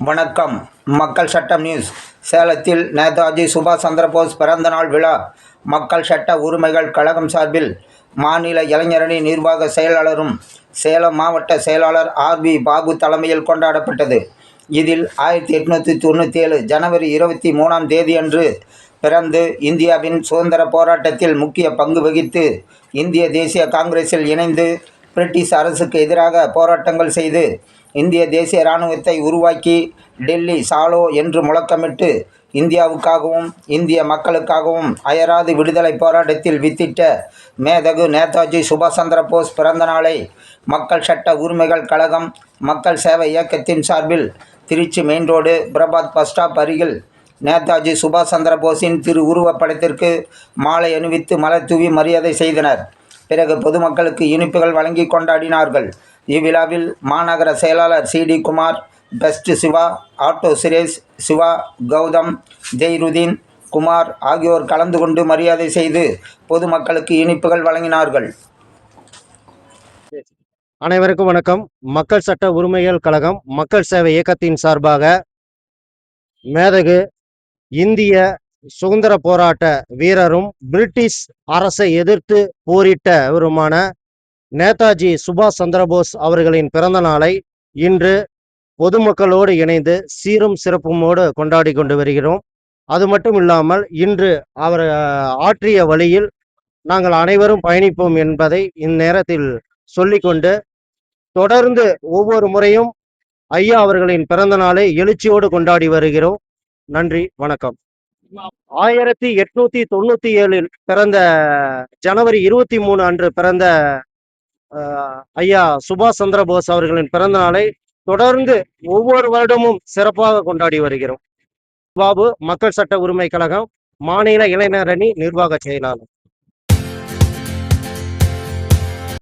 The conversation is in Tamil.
வணக்கம். மக்கள் சட்டம் நியூஸ். சேலத்தில் நேதாஜி சுபாஷ் சந்திரபோஸ் பிறந்தநாள் விழா மக்கள் சட்ட உரிமைகள் கழகம் சார்பில் மாநில இளைஞரணி நிர்வாக செயலாளரும் சேலம் மாவட்ட செயலாளர் ஆர்.பி. பாபு தலைமையில் கொண்டாடப்பட்டது. இதில் 1897 ஜனவரி 23ஆம் தேதியன்று பிறந்து இந்தியாவின் சுதந்திர போராட்டத்தில் முக்கிய பங்கு வகித்து இந்திய தேசிய காங்கிரஸில் இணைந்து பிரிட்டிஷ் அரசுக்கு எதிராக போராட்டங்கள் செய்து இந்திய தேசிய இராணுவத்தை உருவாக்கி டெல்லி சாலோ என்று முழக்கமிட்டு இந்தியாவுக்காகவும் இந்திய மக்களுக்காகவும் அயராது விடுதலை போராட்டத்தில் வித்திட்ட மேதகு நேதாஜி சுபாஷ் சந்திரபோஸ் பிறந்த நாளை மக்கள் சட்ட உரிமைகள் கழகம் மக்கள் சேவை இயக்கத்தின் சார்பில் Trichy main road Prabhat bus stop அருகில் நேதாஜி சுபாஷ் சந்திரபோஸின் திருவுருவப் படத்திற்கு மாலை அணிவித்து மலர் தூவி மரியாதை செய்தனர். பிறகு பொதுமக்களுக்கு இனிப்புகள் வழங்கி கொண்டாடினார்கள். இவ்விழாவில் மாநகர செயலாளர் CT. Kumar, best Siva, auto Suresh, Siva, Gautham, ஜெய்ருதீன், Kumar ஆகியோர் கலந்து கொண்டு மரியாதை செய்து பொதுமக்களுக்கு இனிப்புகள் வழங்கினார்கள். அனைவருக்கும் வணக்கம். மக்கள் சட்ட உரிமைகள் கழகம் மக்கள் சேவை இயக்கத்தின் சார்பாக மேதகு இந்திய சுதந்திர போராட்ட வீரரும் பிரிட்டிஷ் அரசை எதிர்த்து போரிட்டவருமான நேதாஜி சுபாஷ் சந்திரபோஸ் அவர்களின் பிறந்த நாளை இன்று பொதுமக்களோடு இணைந்து சீரும் சிறப்புமோடு கொண்டாடி கொண்டு வருகிறோம். அது மட்டும் இல்லாமல் இன்று அவர் ஆற்றிய வழியில் நாங்கள் அனைவரும் பயணிப்போம் என்பதை இந்நேரத்தில் சொல்லிக்கொண்டு தொடர்ந்து ஒவ்வொரு முறையும் ஐயா அவர்களின் பிறந்த நாளை எழுச்சியோடு கொண்டாடி வருகிறோம். நன்றி, வணக்கம். 1897 பிறந்த ஜனவரி 23 அன்று பிறந்த ஐயா சுபாஷ் சந்திரபோஸ் அவர்களின் பிறந்த நாளை தொடர்ந்து ஒவ்வொரு வருடமும் சிறப்பாக கொண்டாடி வருகிறோம். பாபு, மக்கள் சட்ட உரிமை கழகம் மாநில இளைஞரணி நிர்வாக செயலாளர்.